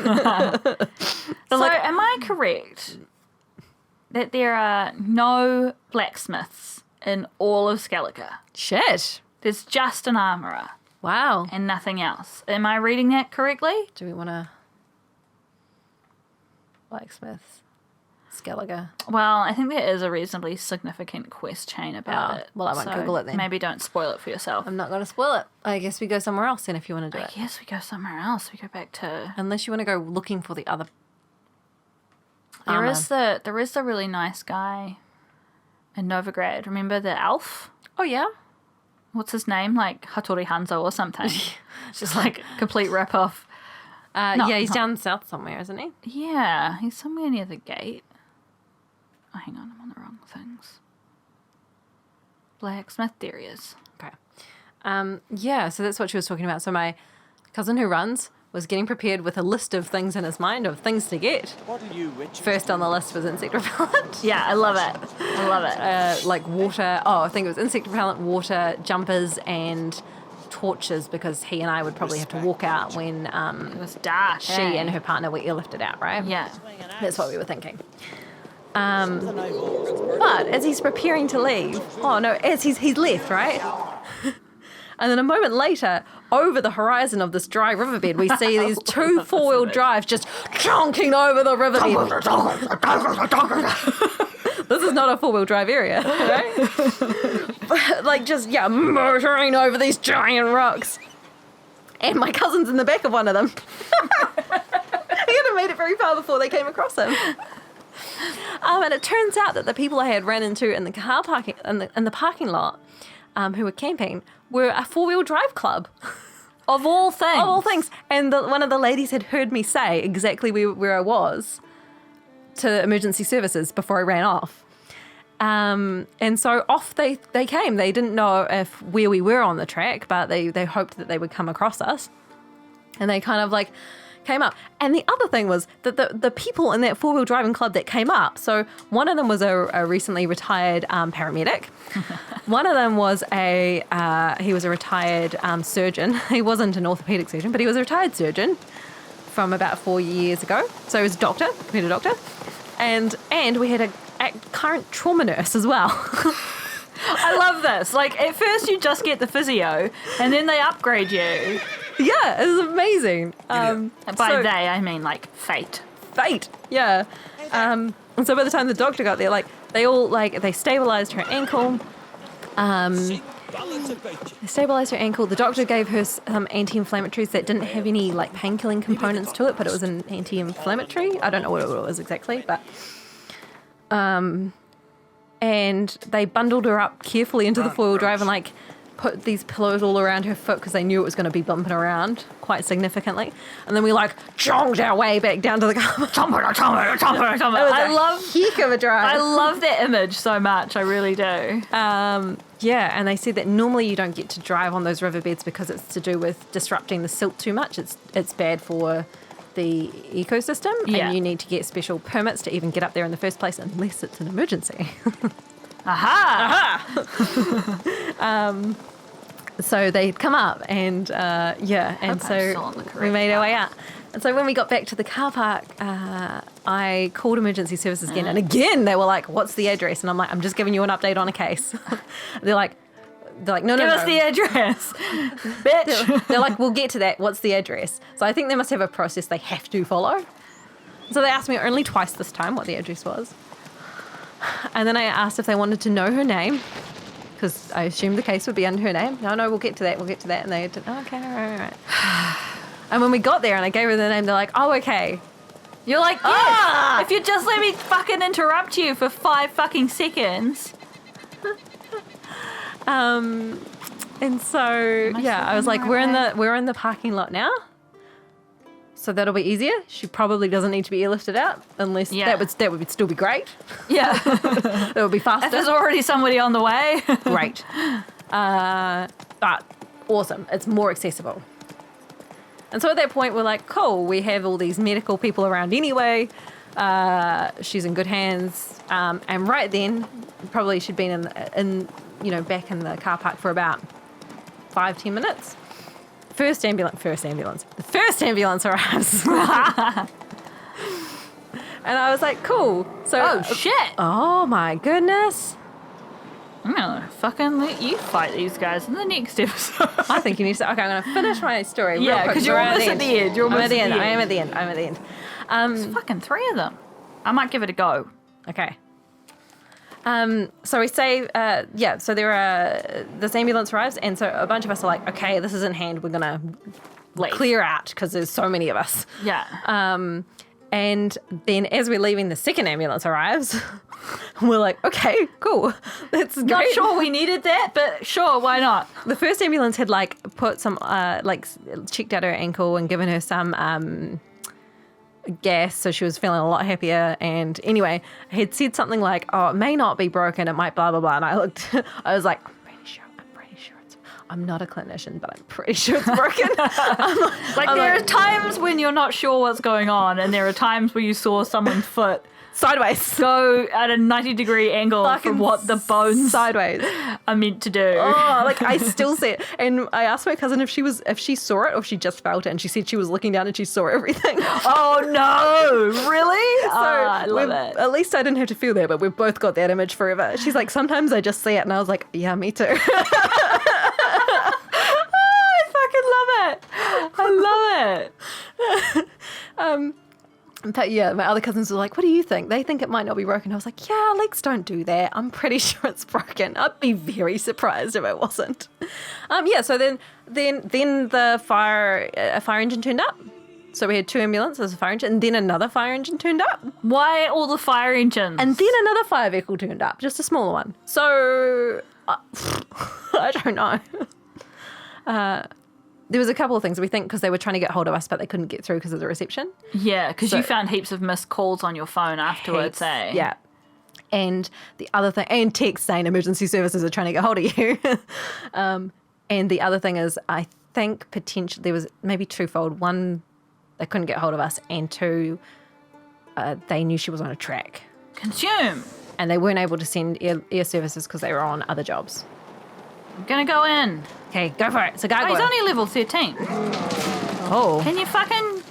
am I correct that there are no blacksmiths in all of Skellige? Shit. There's just an armourer Wow. and nothing else. Am I reading that correctly? Do we want to... Blacksmiths. Skellige. Well, I think there is a reasonably significant quest chain about Oh, it. well, I won't Google it then. Maybe don't spoil it for yourself. I'm not going to spoil it. I guess we go somewhere else then if you want to do I it. guess we go somewhere else. We go back to... Unless you want to go looking for the other... There is the really nice guy in Novigrad. Remember the elf? Oh, yeah? What's his name? Like Hattori Hanzo or something. It's just like complete rip-off. No, yeah, he's not- down south somewhere, isn't he? Yeah, he's somewhere near the gate. Oh, hang on, I'm on the wrong things. Blacksmith, there he is. Okay. Yeah, so that's what she was talking about. So my cousin who runs was getting prepared with a list of things in his mind of things to get. What are you, Richard? First on the list was insect repellent. Yeah, I love it. I love it. Like water. Oh, I think it was insect repellent, water, jumpers, and torches because he and I would probably have to walk out when It was dark. she and her partner were airlifted out, right? Yeah. That's what we were thinking. But as he's preparing to leave, oh no, as he's left, right? And then a moment later, over the horizon of this dry riverbed, we see these two four-wheel drives just chonking over the riverbed. This is not a four-wheel drive area, right? But like just, yeah, motoring over these giant rocks. And my cousin's in the back of one of them. He hadn't made it very far before they came across him. And it turns out that the people I had ran into in the car parking in the parking lot, who were camping, were a four-wheel drive club. Of all things. Of all things. And one of the ladies had heard me say exactly where I was to emergency services before I ran off. And so off they came. They didn't know where we were on the track, but they hoped that they would come across us. And they kind of like came up. And the other thing was that the people in that four-wheel driving club that came up, so one of them was a recently retired paramedic. One of them was he was a retired surgeon. He wasn't an orthopedic surgeon, but he was a retired surgeon from about 4 years ago. So he was a doctor. We had a doctor. And we had a current trauma nurse as well. I love this. Like, at first you just get the physio, and then they upgrade you. Yeah, it was amazing. By they, I mean, like, fate. Fate, yeah. And so by the time the doctor got there, like, they stabilized her ankle. Balance about you. They stabilized her ankle. The doctor gave her some anti-inflammatories that didn't have any, like, pain-killing components to it, but it was an anti-inflammatory. I don't know what it was exactly, but... and they bundled her up carefully into the four-wheel drive and, like, put these pillows all around her foot because they knew it was going to be bumping around quite significantly. And then we, like, jogged our way back down to the car. I love Heck of a drive. I love that image so much. I really do. Yeah, and they said that normally you don't get to drive on those riverbeds because it's to do with disrupting the silt too much. It's bad for the ecosystem, Yeah. and you need to get special permits to even get up there in the first place unless it's an emergency. Aha! So they'd come up and and I'm so still on the correct we made our path. way out. And so when we got back to the car park, I called emergency services again. And again, they were like, what's the address? And I'm like, I'm just giving you an update on a case. They're like, no, Give no. us the address, bitch. They're like, we'll get to that. What's the address? So I think they must have a process they have to follow. So they asked me only twice this time what the address was. And then I asked if they wanted to know her name, because I assumed the case would be under her name. No, we'll get to that. And they did, okay, all right. And when we got there and I gave her the name, they're like, oh, okay. You're like, yeah. If you just let me fucking interrupt you for 5 fucking seconds. And so, yeah, I was like, we're in the parking lot now. So that'll be easier. She probably doesn't need to be airlifted out unless that would still be great. Yeah. That would be faster. If there's already somebody on the way. Great. But awesome. It's more accessible. And so at that point, we're like, cool, we have all these medical people around anyway. She's in good hands. And right then, probably she'd been back in the car park for about 5-10 minutes. The first ambulance arrives. And I was like, cool. So, Oh, shit. oh my goodness. I'm gonna fucking let you fight these guys in the next episode. I think you need to. Okay, I'm going to finish my story. real Yeah, quick, 'cause you're we're almost at the end. You're almost I'm at the at end. the I am end. at the end. There's fucking 3 of them. I might give it a go. Okay. So we say, so there are, this ambulance arrives, and so a bunch of us are like, okay, this is in hand. We're going to Leave. clear out because there's so many of us. Yeah. And then as we're leaving, the second ambulance arrives. We're like, okay, cool. That's great. Not sure we needed that, but sure, why not? The first ambulance had put some, checked out her ankle and given her some gas, so she was feeling a lot happier. And anyway, I had said something like, oh, it may not be broken, it might blah, blah, blah. And I looked, I was like, I'm pretty sure I'm not a clinician, but I'm pretty sure it's broken. There are times when you're not sure what's going on, and there are times where you saw someone's foot sideways. go at a 90-degree angle from what the bones sideways are meant to do. Oh, I still see it. And I asked my cousin if she saw it or if she just felt it, and she said she was looking down and she saw everything. Oh no, really? So I love it. At least I didn't have to feel that, but we've both got that image forever. She's like, sometimes I just see it, and I was like, yeah, me too. I love it. But yeah, my other cousins were like, what do you think? They think it might not be broken. I was like, yeah, legs don't do that. I'm pretty sure it's broken. I'd be very surprised if it wasn't. So then the fire engine turned up. So we had 2 ambulances, a fire engine, and then another fire engine turned up. Why all the fire engines? And then another fire vehicle turned up, just a smaller one. So I don't know. There was a couple of things we think because they were trying to get hold of us, but they couldn't get through because of the reception. Yeah, because you found heaps of missed calls on your phone afterwards, eh? Yeah. And the other thing, and text saying emergency services are trying to get hold of you. And the other thing is, I think potentially there was maybe twofold. One, they couldn't get hold of us, and 2, they knew she was on a track. Consume. And they weren't able to send air services because they were on other jobs. I'm gonna go in. Okay, go for it. It's a Oh, gargoyle. he's only level 13. Oh. Can you fucking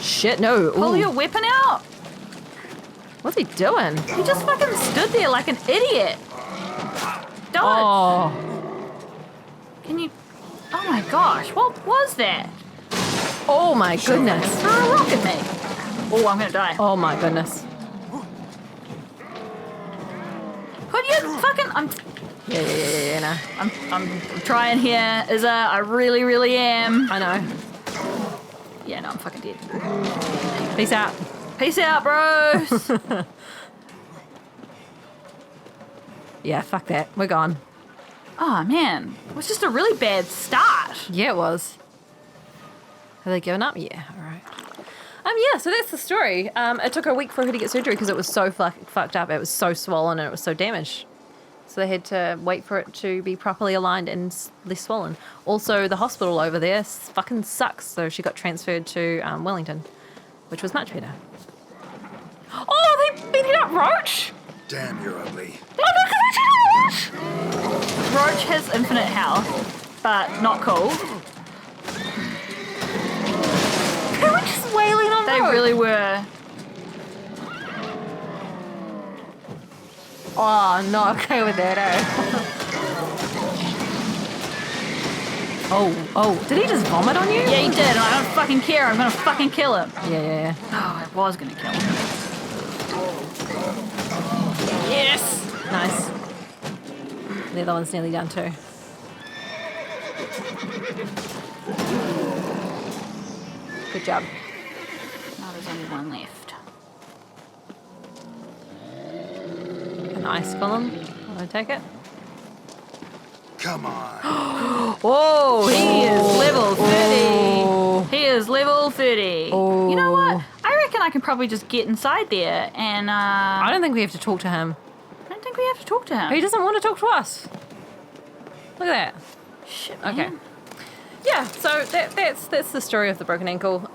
Shit, no. pull Ooh. your weapon out? What's he doing? He just fucking stood there like an idiot. Dodge. Oh. Can you... Oh my gosh, what was that? Oh my goodness. Threw a rock at me. Oh, I'm gonna die. Oh my goodness. Put your fucking... Yeah, no. I'm trying here, Izza. I really, really am. I know. Yeah, no, I'm fucking dead. Peace out. Peace out, bros. Yeah, fuck that. We're gone. Oh, man. It was just a really bad start. Yeah, it was. Have they given up? Yeah, all right. So that's the story. It took a week for her to get surgery because it was so fucked up. It was so swollen and it was so damaged. So they had to wait for it to be properly aligned and less swollen. Also, the hospital over there fucking sucks. So she got transferred to Wellington, which was much better. Oh, they beat it up Roach! Damn, you're ugly. Roach has infinite health, but not cool. They were just wailing on They rope. really were. Oh, not okay with that, eh? Oh, did he just vomit on you? Yeah, he did, and I don't fucking care. I'm gonna fucking kill him. Yeah. Oh, I was gonna kill him. Yes! Nice. The other one's nearly done too. Good job. Now there's only one left. An ice golem. Want to take it? Come on. Whoa! He is level 30. Oh. He is level 30. Oh. You know what? I reckon I can probably just get inside there and I don't think we have to talk to him. I don't think we have to talk to him. He doesn't want to talk to us. Look at that. Shit, Okay. man. Yeah, so that's the story of the broken ankle.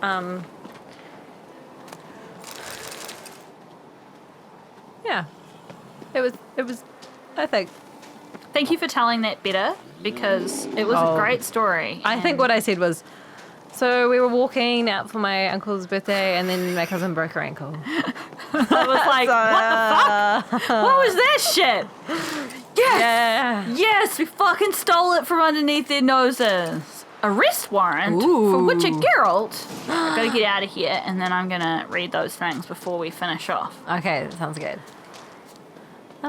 Yeah. It was I think. Thank you for telling that better because it was a great story. I think what I said was, so we were walking out for my uncle's birthday and then my cousin broke her ankle. I was like, what the fuck? What was that shit? Yes! Yeah. Yes, we fucking stole it from underneath their noses. Arrest warrant for Ooh. Witcher Geralt. I gotta get out of here and then I'm gonna read those things before we finish off. Okay, that sounds good.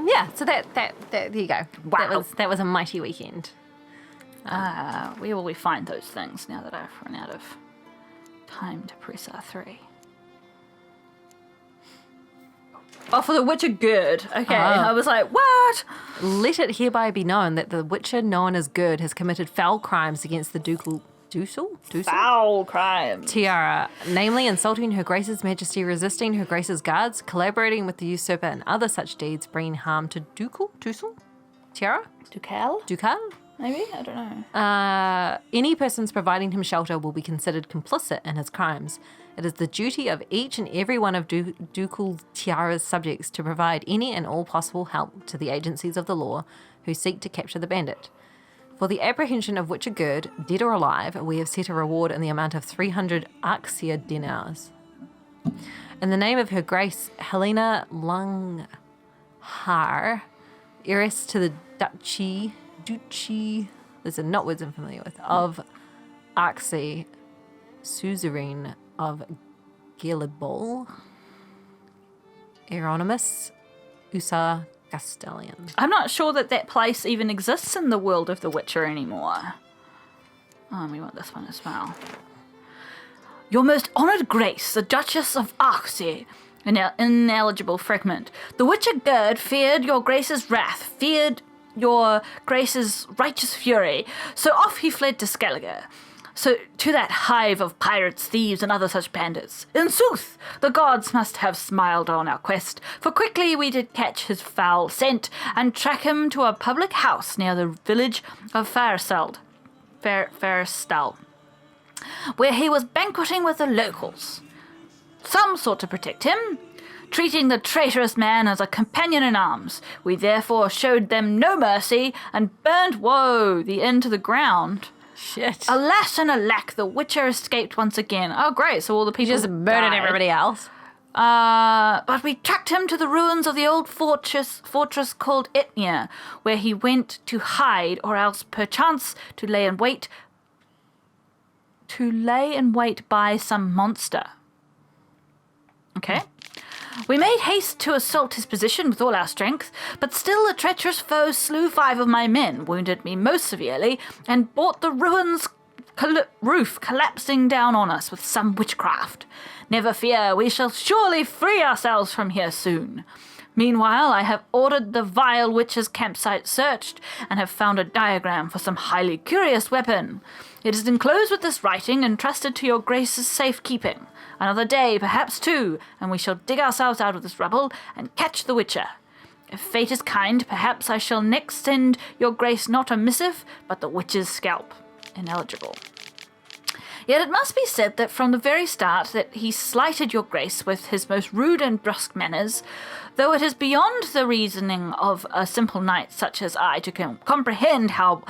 Yeah, so that there you go. Wow. That was a mighty weekend. Where will we find those things now that I've run out of time to press R3? Oh, for the Witcher Good. Okay, I was like, what? Let it hereby be known that the Witcher known as Gerd has committed foul crimes against the Ducal Foul crime. Tiara, namely insulting Her Grace's Majesty, resisting Her Grace's guards, collaborating with the usurper, and other such deeds bringing harm to Tiara? Ducal? Maybe? I don't know. Any persons providing him shelter will be considered complicit in his crimes. It is the duty of each and every one of Ducal Tiara's subjects to provide any and all possible help to the agencies of the law who seek to capture the bandit. For the apprehension of Witcher Gerd, dead or alive, we have set a reward in the amount of 300 Arxia dinars. In the name of Her Grace Helena Langhar, heiress to the Duchy, there's not words I'm familiar with, of Arxi, suzerain of Gelibol, Hieronymus Usa Castellian. I'm not sure that place even exists in the world of The Witcher anymore. Oh, we want this one as well. Your most honoured grace, the Duchess of Arxi, an ineligible fragment. The Witcher Gerd feared your grace's wrath, feared your grace's righteous fury, so off he fled to Skellige. So to that hive of pirates, thieves, and other such bandits. In sooth, the gods must have smiled on our quest, for quickly we did catch his foul scent, and track him to a public house near the village of Faristal, where he was banqueting with the locals. Some sought to protect him, treating the traitorous man as a companion in arms. We therefore showed them no mercy, and burned, the inn to the ground. Shit. Alas and alack, the Witcher escaped once again. Oh, great, so all the people Just murdered died. everybody else. But we tracked him to the ruins of the old fortress called Etnia, where he went to hide, or else perchance to lay in wait by some monster. Okay. We made haste to assault his position with all our strength, but still the treacherous foe slew 5 of my men, wounded me most severely, and brought the ruins' roof collapsing down on us with some witchcraft. Never fear, we shall surely free ourselves from here soon. Meanwhile, I have ordered the vile witch's campsite searched, and have found a diagram for some highly curious weapon. It is enclosed with this writing, entrusted to your grace's safekeeping. Another day, perhaps 2, and we shall dig ourselves out of this rubble and catch the Witcher. If fate is kind, perhaps I shall next send your grace not a missive, but the Witcher's scalp. Ineligible. Yet it must be said that from the very start that he slighted your grace with his most rude and brusque manners, though it is beyond the reasoning of a simple knight such as I to comprehend how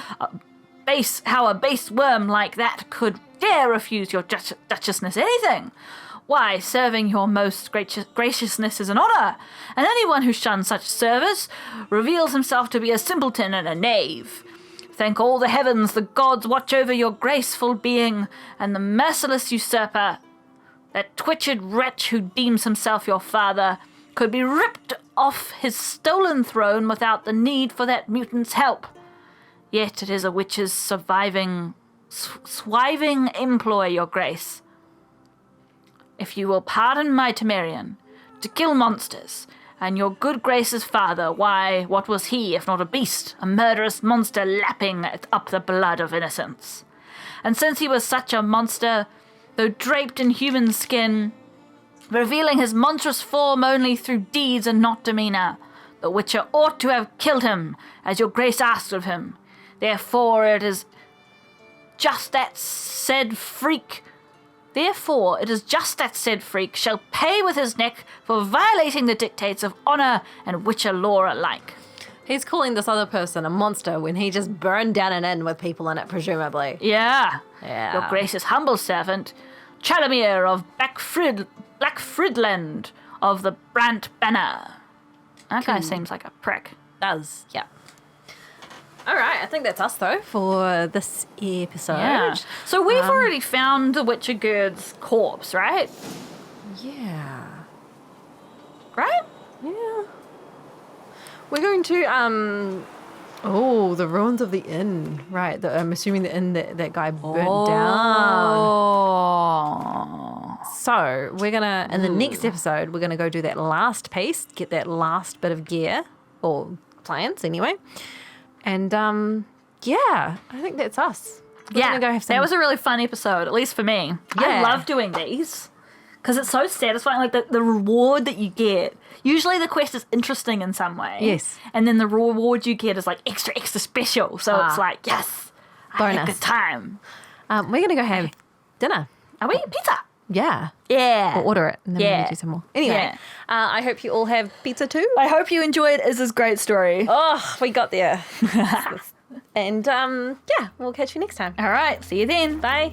how a base worm like that could dare refuse your duchessness anything. Why, serving your most graciousness is an honour, and anyone who shuns such service reveals himself to be a simpleton and a knave. Thank all the heavens the gods watch over your graceful being, and the merciless usurper, that twitched wretch who deems himself your father, could be ripped off his stolen throne without the need for that mutant's help. Yet it is a witch's swiving employ, your grace. If you will pardon my Temerian, to kill monsters, and your good grace's father, why, what was he if not a beast, a murderous monster lapping up the blood of innocents? And since he was such a monster, though draped in human skin, revealing his monstrous form only through deeds and not demeanour, the Witcher ought to have killed him, as your grace asked of him. Therefore it is just that said freak shall pay with his neck for violating the dictates of honour and Witcher law alike. He's calling this other person a monster when he just burned down an inn with people in it, presumably. Yeah. Yeah. Your grace's humble servant, Chalamir of Blackfridland of the Brant Banner. That guy seems like a prick. Does, yeah. All right, I think that's us, though, for this episode. Yeah. So we've already found the Witcher Gird's corpse, right? Yeah. Right? Yeah. We're going to, the ruins of the inn. Right, I'm assuming the inn that guy burnt down. Oh. So we're going to, in the next episode, we're going to go do that last piece, get that last bit of gear, or plans anyway. And, I think that's us. We're gonna go have some... That was a really fun episode, at least for me. I Yeah. love doing these because it's so satisfying. Like the reward that you get. Usually the quest is interesting in some way. Yes. And then the reward you get is like extra special. So it's like, yes, I had a Bonus. good time. we're going to go have dinner. Are we pizza? Yeah. Yeah. Or order it and then Yeah. we'll do some more. Anyway, Yeah. I hope you all have pizza too. I hope you enjoyed Iz's great story. Oh, we got there. And, we'll catch you next time. All right. See you then. Bye.